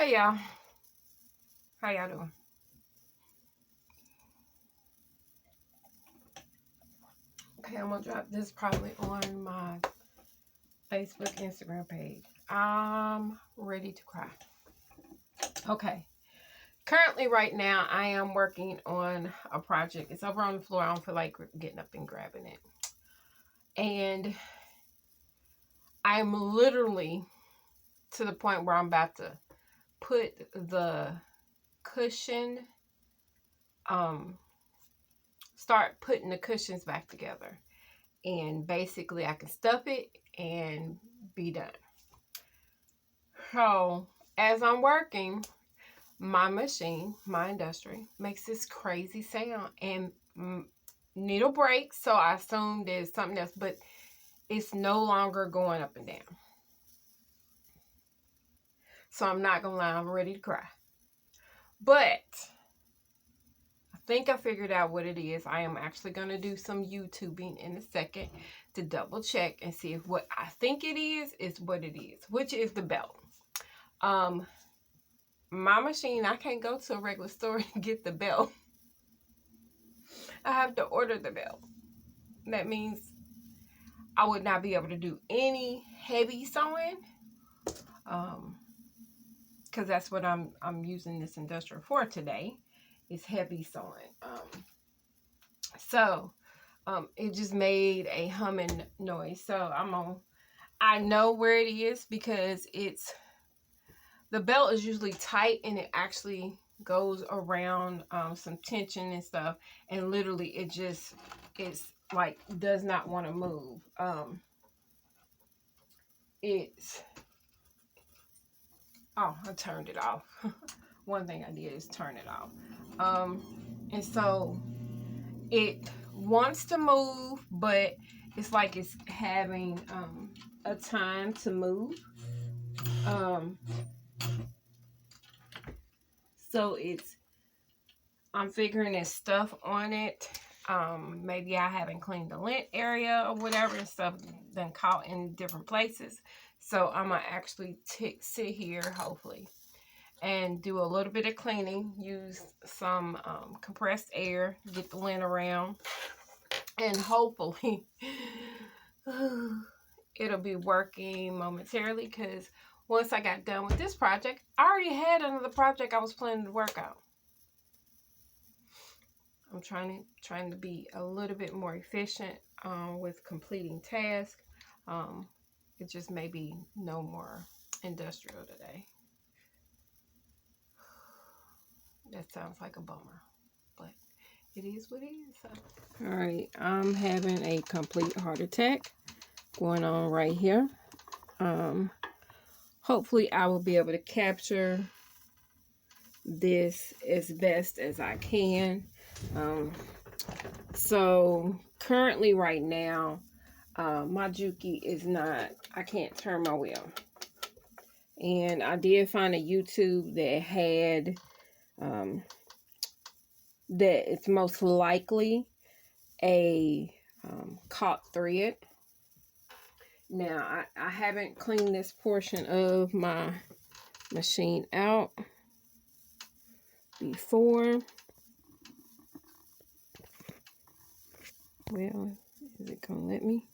Hey y'all, how y'all doing? Okay, I'm gonna drop this probably on my Facebook, Instagram page. I'm ready to cry. Okay, currently right now I am working on a project. It's over on the floor. I don't feel like getting up and grabbing it. And I'm literally to the point where I'm about to put the cushion, start putting the cushions back together. And basically I can stuff it and be done. So as I'm working, my machine, my industry, makes this crazy sound and needle breaks. So I assume there's something else, but it's no longer going up and down. So I'm not gonna lie, I'm ready to cry. But I think I figured out what it is. I am actually gonna do some YouTubing in a second to double check and see if what I think it is what it is, which is the belt. My machine, I can't go to a regular store and get the belt. I have to order the belt. That means I would not be able to do any heavy sewing, because that's what I'm using this industrial for today, is heavy sewing. It just made a humming noise. So I know where it is because the belt is usually tight and it actually goes around some tension and stuff, and literally it's like does not want to move. I turned it off. One thing I did is turn it off. And so it wants to move, but it's like it's having a time to move. So I'm figuring there's stuff on it. Maybe I haven't cleaned the lint area or whatever, and stuff done caught in different places. So I'm gonna actually sit here, hopefully, and do a little bit of cleaning. Use some compressed air, get the lint around, and hopefully it'll be working momentarily. Because once I got done with this project, I already had another project I was planning to work on. I'm trying to be a little bit more efficient with completing tasks. It just may be no more industrial today. That sounds like a bummer, but it is what it is. All right, I'm having a complete heart attack going on right here. Hopefully I will be able to capture this as best as I can. So currently right now, my Juki is not, I can't turn my wheel. And I did find a YouTube that had, that it's most likely a caught thread. Now, I haven't cleaned this portion of my machine out before. Well, is it gonna let me?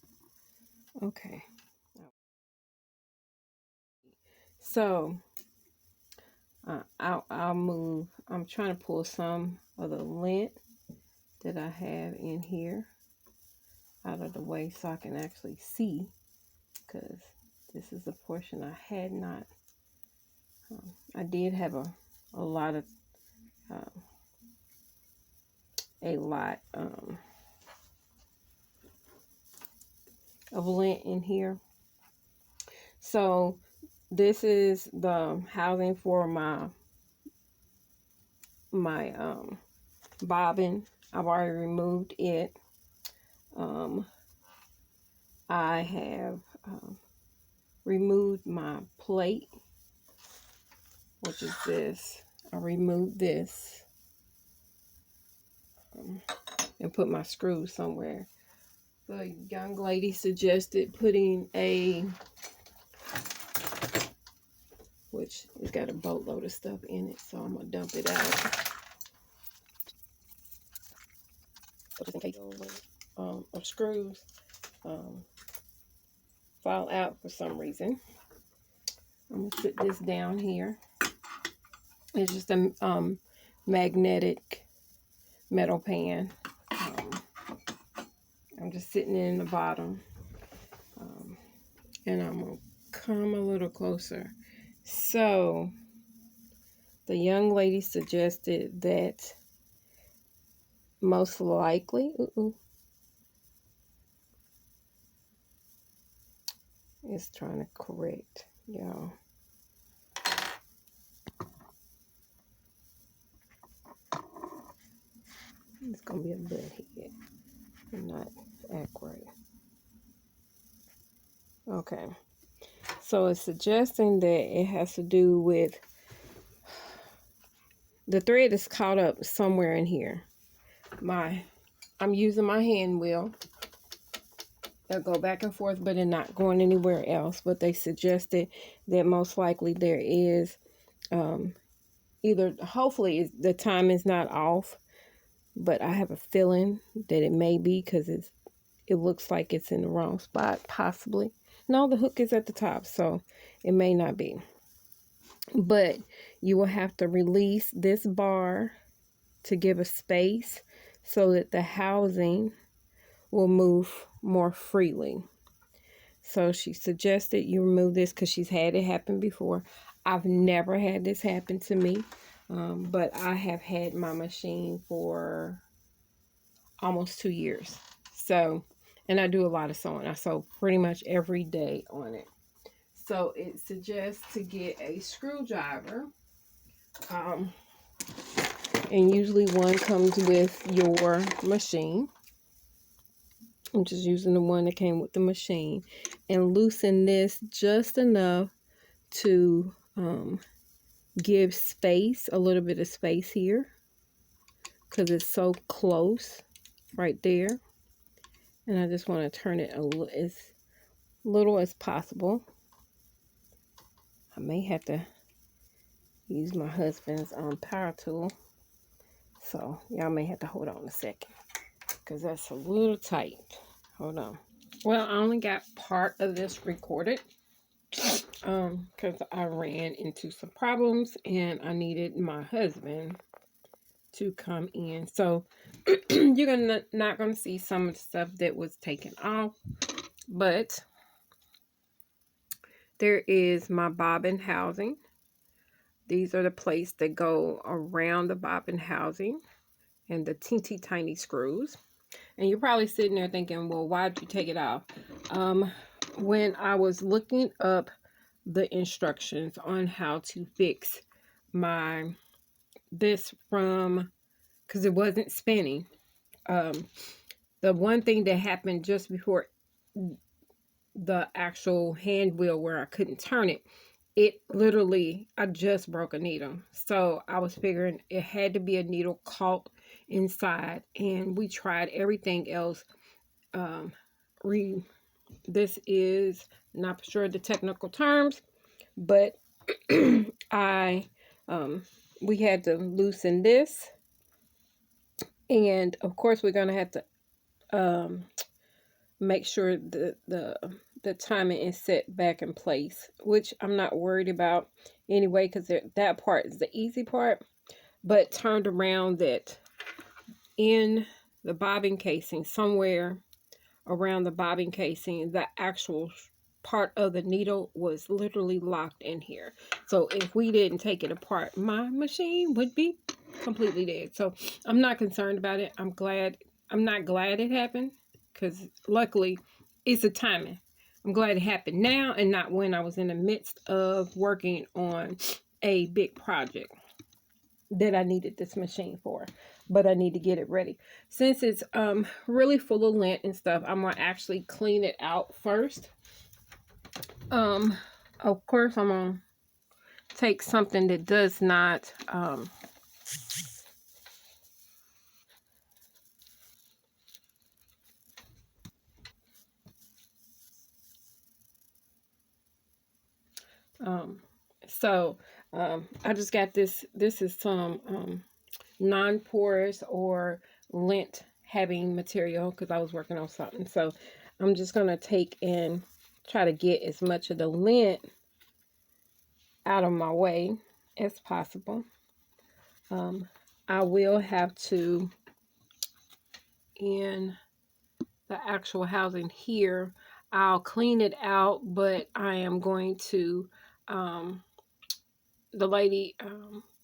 Okay. So I'll move. I'm trying to pull some of the lint that I have in here out of the way so I can actually see, because this is a portion I had not. I did have a lot of lint in here. So this is the housing for my bobbin. I've already removed it. I have removed my plate, which is this. I removed this and put my screws somewhere. The young lady suggested putting a which it's got a boatload of stuff in it, so I'm gonna dump it out. So just in case of screws fall out for some reason. I'm gonna put this down here. It's just a magnetic metal pan. I'm just sitting in the bottom, and I'm gonna come a little closer. So the young lady suggested that most likely, it's trying to correct, y'all. It's gonna be a butt head and not accurate. Okay, so it's suggesting that it has to do with the thread is caught up somewhere in here. I'm using my hand wheel. They'll go back and forth, but they're not going anywhere else. But they suggested that most likely there is either, hopefully the time is not off, but I have a feeling that it may be because it looks like it's in the wrong spot, possibly. No, the hook is at the top, so it may not be. But you will have to release this bar to give a space so that the housing will move more freely. So she suggested you remove this because she's had it happen before. I've never had this happen to me, but I have had my machine for almost 2 years. So, and I do a lot of sewing. I sew pretty much every day on it. So it suggests to get a screwdriver. And usually one comes with your machine. I'm just using the one that came with the machine, and loosen this just enough to give space, a little bit of space here, because it's so close right there. And I just want to turn it as little as possible. I may have to use my husband's power tool, so y'all may have to hold on a second because that's a little tight. Hold on. Well, I only got part of this recorded because I ran into some problems and I needed my husband to come in. So you're not gonna see some of the stuff that was taken off, but there is my bobbin housing. These are the plates that go around the bobbin housing and the teeny tiny screws. And you're probably sitting there thinking, well, why'd you take it off? When I was looking up the instructions on how to fix this from, because it wasn't spinning. The one thing that happened just before the actual hand wheel where I couldn't turn it, it literally, I just broke a needle. So I was figuring it had to be a needle caught inside, and we tried everything else. This is not sure the technical terms, but we had to loosen this, and of course we're gonna have to make sure the timing is set back in place, which I'm not worried about anyway, because that part is the easy part. But turned around that in the bobbin casing, somewhere around the bobbin casing, the actual part of the needle was literally locked in here. So if we didn't take it apart, my machine would be completely dead. So I'm not concerned about it. I'm not glad it happened, because luckily it's a timing. I'm glad it happened now and not when I was in the midst of working on a big project that I needed this machine for, but I need to get it ready. Since it's really full of lint and stuff, I'm gonna actually clean it out first. Of course I'm gonna take something that does not So I just got this. This is some non-porous or lint having material because I was working on something. So I'm just going to take and try to get as much of the lint out of my way as possible. I will have to, in the actual housing here, I'll clean it out, but I am going to, the lady,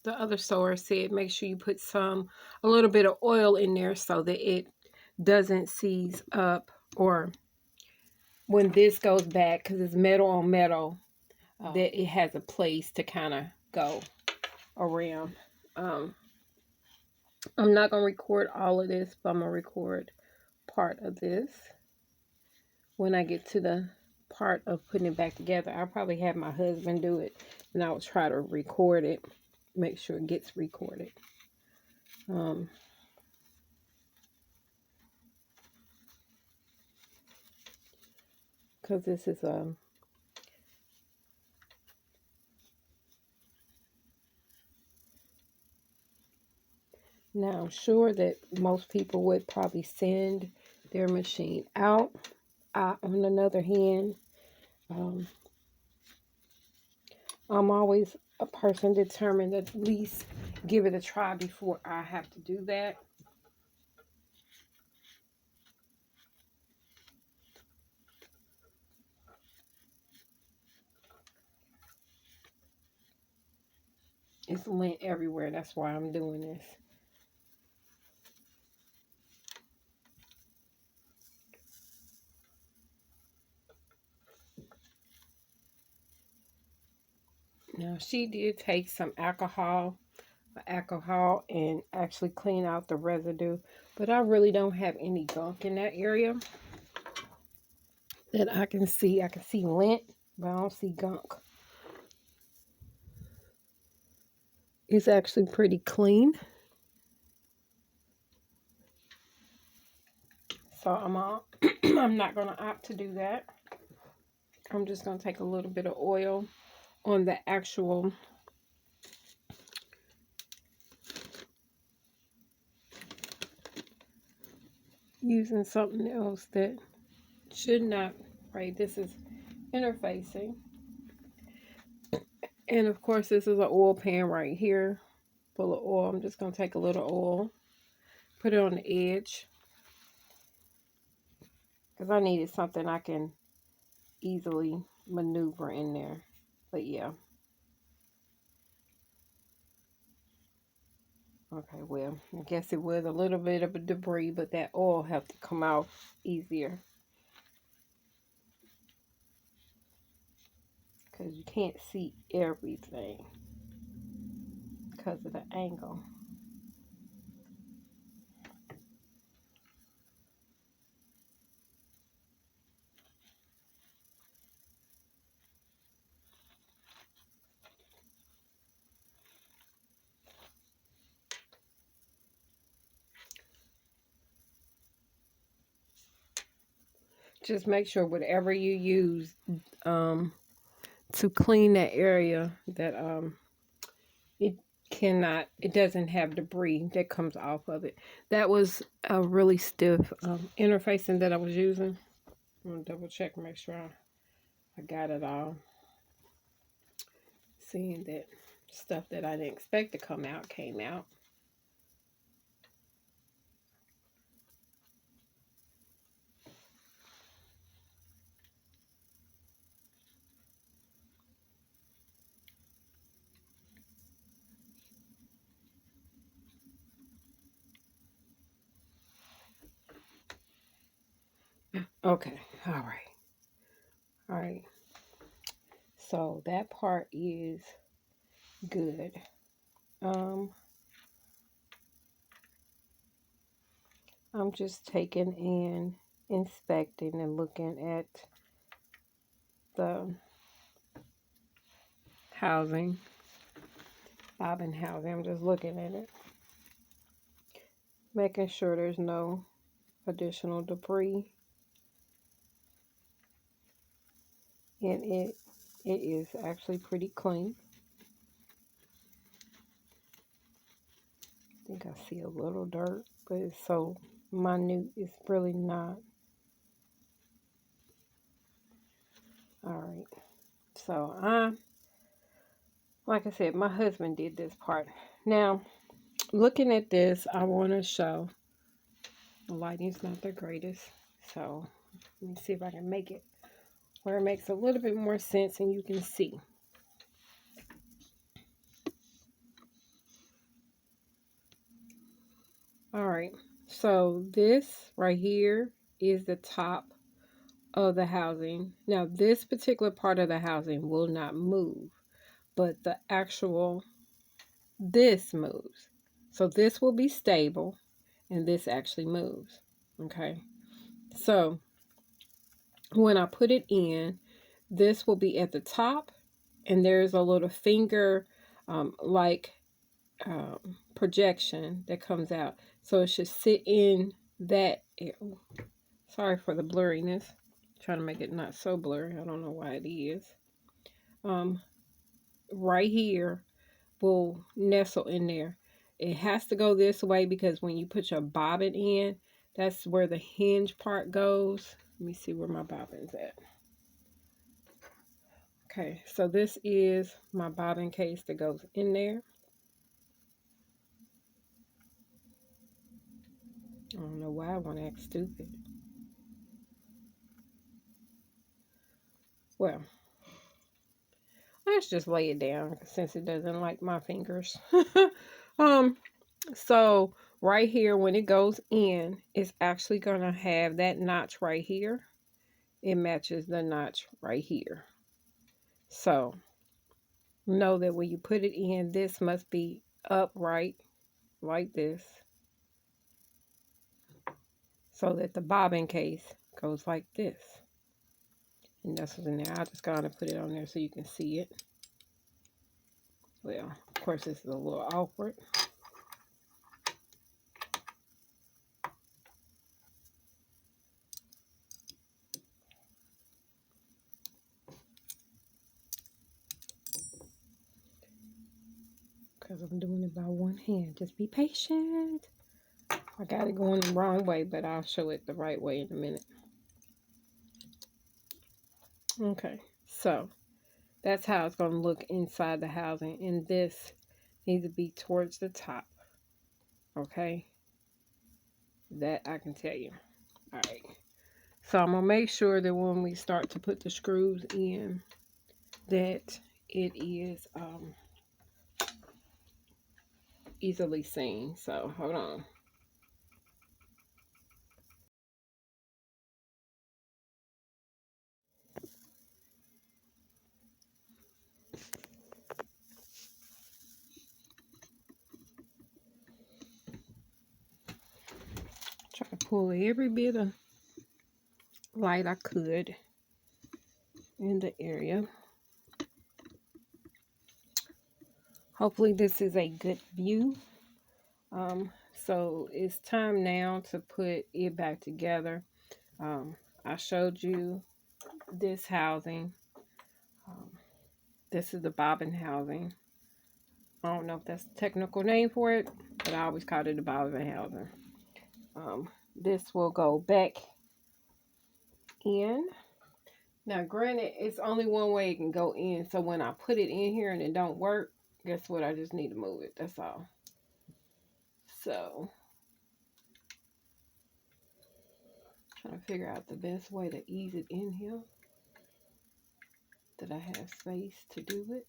the other sewer said, make sure you put a little bit of oil in there so that it doesn't seize up, or when this goes back, because it's metal on metal, that it has a place to kind of go around. I'm not going to record all of this, but I'm going to record part of this. When I get to the part of putting it back together, I'll probably have my husband do it, and I'll try to record it, make sure it gets recorded. Because this is now I'm sure that most people would probably send their machine out. On another hand, I'm always a person determined to at least give it a try before I have to do that. It's lint everywhere. That's why I'm doing this. Now, she did take some alcohol and actually clean out the residue, but I really don't have any gunk in that area that I can see. I can see lint, but I don't see gunk. It's actually pretty clean. So I'm not going to opt to do that. I'm just going to take a little bit of oil on the actual using something else that should not, right? This is interfacing. And of course, this is an oil pan right here full of oil. I'm just going to take a little oil, put it on the edge, because I needed something I can easily maneuver in there. But yeah. Okay, well, I guess it was a little bit of a debris, but that oil have to come out easier, because you can't see everything because of the angle. Just make sure whatever you use to clean that area, that it doesn't have debris that comes off of it. That was a really stiff interfacing that I was using. I'm gonna double check, make sure I got it all. Seeing that stuff that I didn't expect to come out came out. Okay, all right. So that part is good. I'm just taking and inspecting and looking at the housing, bobbin housing. I'm just looking at it, making sure there's no additional debris. And it is actually pretty clean. think I see a little dirt, but it's so minute, it's really not. Alright, so like I said, my husband did this part. Now, looking at this, I want to show, the lighting's not the greatest, so let me see if I can make it where it makes a little bit more sense and you can see. Alright, so this right here is the top of the housing. Now, this particular part of the housing will not move, but the actual, this moves. So this will be stable, and this actually moves. Okay, so when I put it in, this will be at the top, and there's a little finger like projection that comes out. So it should sit in that area. Sorry for the blurriness. Trying to make it not so blurry. I don't know why it is. Right here will nestle in there. It has to go this way because when you put your bobbin in, that's where the hinge part goes. Let me see where my bobbin's at. Okay, so this is my bobbin case that goes in there. I don't know why I want to act stupid. Well, let's just lay it down since it doesn't like my fingers. So right here, when it goes in, it's actually going to have that notch right here. It matches the notch right here. So know that when you put it in, this must be upright like this, so that the bobbin case goes like this. And that's what's in there. I just gotta put it on there so you can see it. Well, of course, this is a little awkward. Because I'm doing it by one hand. Just be patient. I got it going the wrong way, but I'll show it the right way in a minute. Okay, so that's how it's going to look inside the housing. And this needs to be towards the top. Okay, that I can tell you. All right, so I'm going to make sure that when we start to put the screws in, that it is easily seen. So hold on. Try to pull every bit of light I could in the area. Hopefully this is a good view. So it's time now to put it back together. I showed you this housing. This is the bobbin housing. I don't know if that's the technical name for it, but I always called it the bobbin housing. This will go back in. Now, granted, it's only one way it can go in. So when I put it in here and it don't work, guess what? I just need to move it. That's all. So, trying to figure out the best way to ease it in here, that I have space to do it.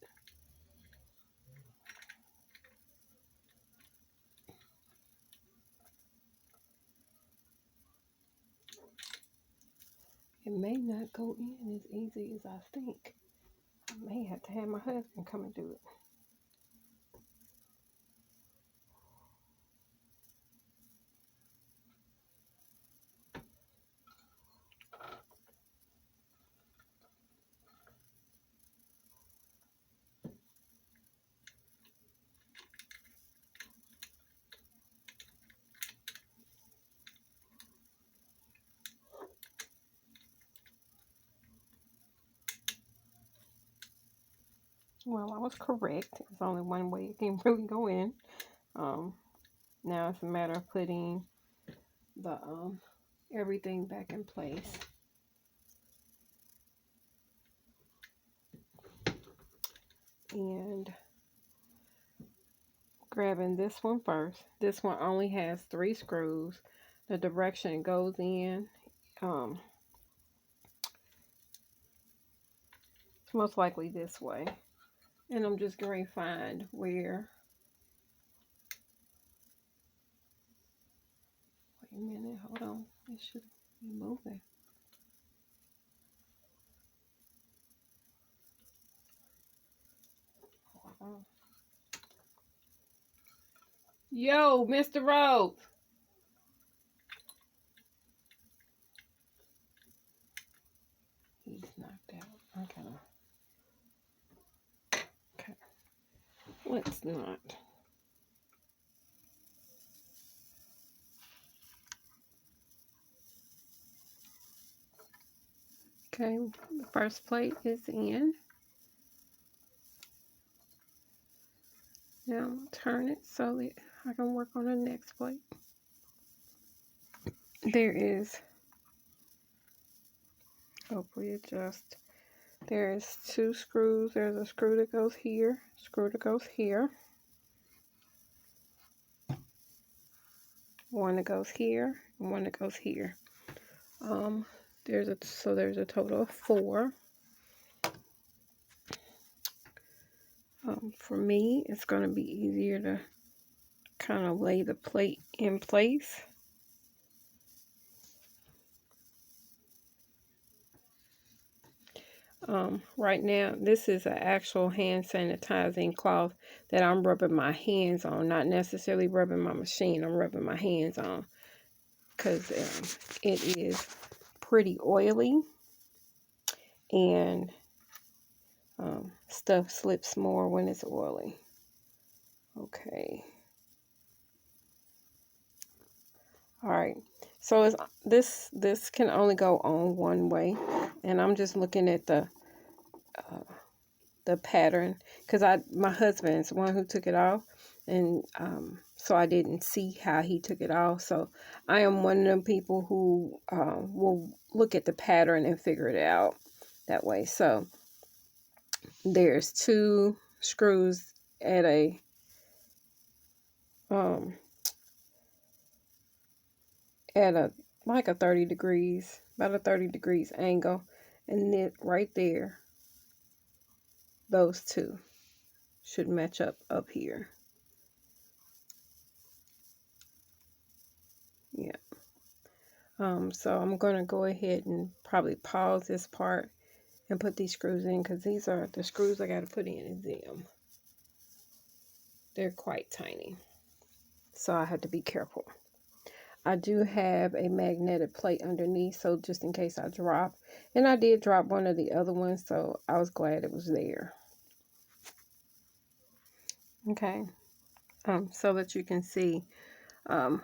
It may not go in as easy as I think. I may have to have my husband come and do it. Well, I was correct. There's only one way it can really go in. Now it's a matter of putting the everything back in place. And grabbing this one first. This one only has 3 screws. The direction it goes in, it's most likely this way. And I'm just going to find where. Wait a minute, hold on. It should be moving. Hold on. Yo, Mr. Rhodes. He's knocked out. Okay. Let's not. Okay, the first plate is in. Now I'm going to turn it so that I can work on the next plate. There is, hopefully adjust. There's 2 screws. There's a screw that goes here, screw that goes here, one that goes here, and one that goes here. There's a total of 4. For me, it's going to be easier to kind of lay the plate in place. Right now, this is an actual hand sanitizing cloth that I'm rubbing my hands on, not necessarily rubbing my machine. I'm rubbing my hands on because it is pretty oily and stuff slips more when it's oily. Okay. All right. So it's, this can only go on one way, and I'm just looking at the pattern because my husband's the one who took it off, and so I didn't see how he took it off. So I am one of them people who will look at the pattern and figure it out that way. So there's 2 screws at a like a 30 degrees, about a 30 degrees angle, and then right there, those 2 should match up here. Yeah. So I'm going to go ahead and probably pause this part and put these screws in, because these are the screws I got to put in is them. They're quite tiny, so I had to be careful. I do have a magnetic plate underneath, so just in case I drop. And I did drop one of the other ones, so I was glad it was there. Okay, so that you can see, I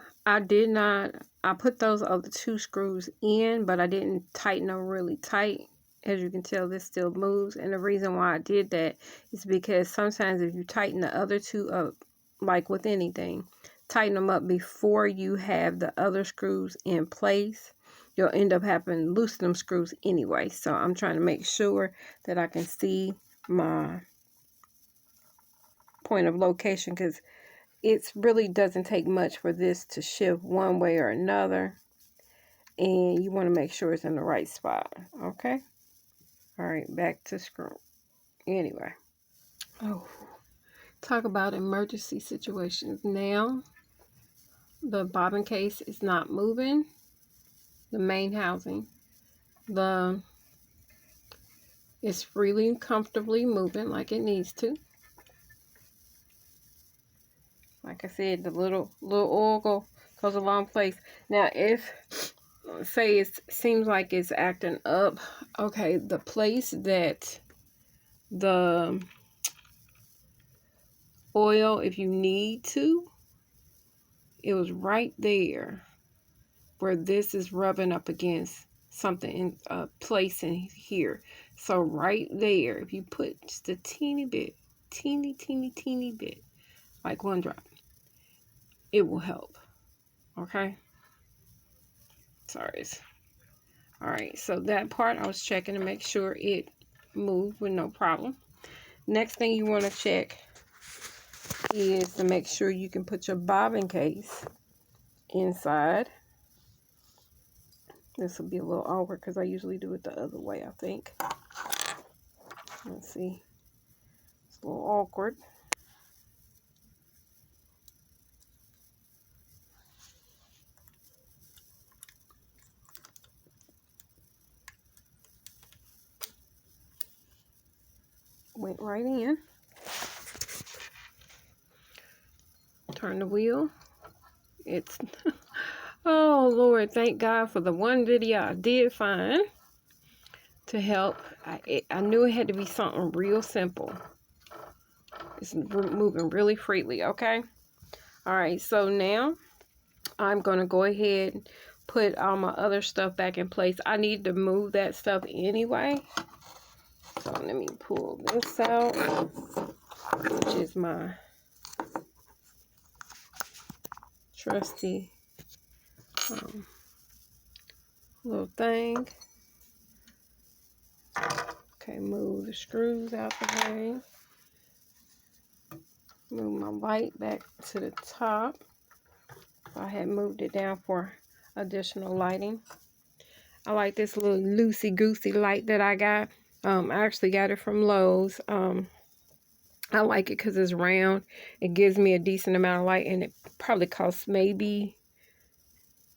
put those other 2 screws in, but I didn't tighten them really tight. As you can tell, this still moves, and the reason why I did that is because sometimes if you tighten the other 2 up, like with anything, tighten them up before you have the other screws in place, you'll end up having to loosen them screws anyway. So I'm trying to make sure that I can see my point of location, because it really doesn't take much for this to shift one way or another, and you want to make sure it's in the right spot. Okay, all right, back to screw. Anyway, oh, talk about emergency situations. Now the bobbin case is not moving, the main housing, it's freely comfortably moving like it needs to. Like I said, the little oil goes a long place. Now, if say it seems like it's acting up, okay, the place that the oil, if you need to, it was right there where this is rubbing up against something in a place in here. So right there, if you put just a teeny bit, teeny bit, like 1 drop, it will help. Okay. Sorry. All right, so that part I was checking to make sure it moved with no problem. Next thing you want to check is to make sure you can put your bobbin case inside. This will be a little awkward because I usually do it the other way, I think. Let's see. It's a little awkward. Went right in. Turn the wheel. It's, oh Lord, thank God for the one video I did find to help. I knew it had to be something real simple. It's moving really freely, okay? All right, so now I'm going to go ahead and put all my other stuff back in place. I need to move that stuff anyway. So let me pull this out, which is my trusty little thing. Okay, move the screws out the way. Move my light back to the top. I had moved it down for additional lighting. I like this little loosey-goosey light that I got. I actually got it from Lowe's. I like it because it's round. It gives me a decent amount of light, and it probably costs maybe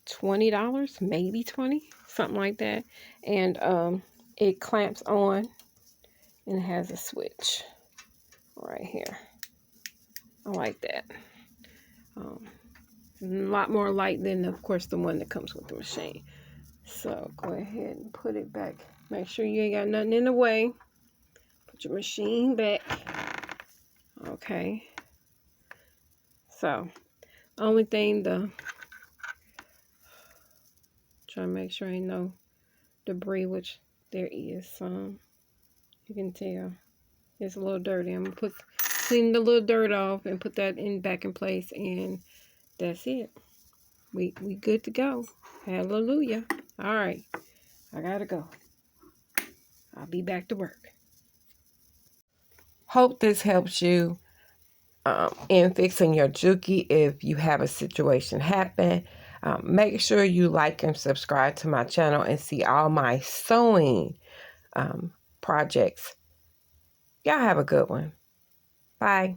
$20, maybe 20, something like that. And it clamps on and has a switch right here. I like that. A lot more light than, of course, the one that comes with the machine. So go ahead and put it back. Make sure you ain't got nothing in the way. Put your machine back. Okay. So, only thing, trying to make sure ain't no debris, which there is some. You can tell it's a little dirty. I'm gonna clean the little dirt off and put that back in place, and that's it. We good to go. Hallelujah. All right, I gotta go. I'll be back to work. Hope this helps you in fixing your Juki if you have a situation happen. Make sure you like and subscribe to my channel and see all my sewing projects. Y'all have a good one. Bye.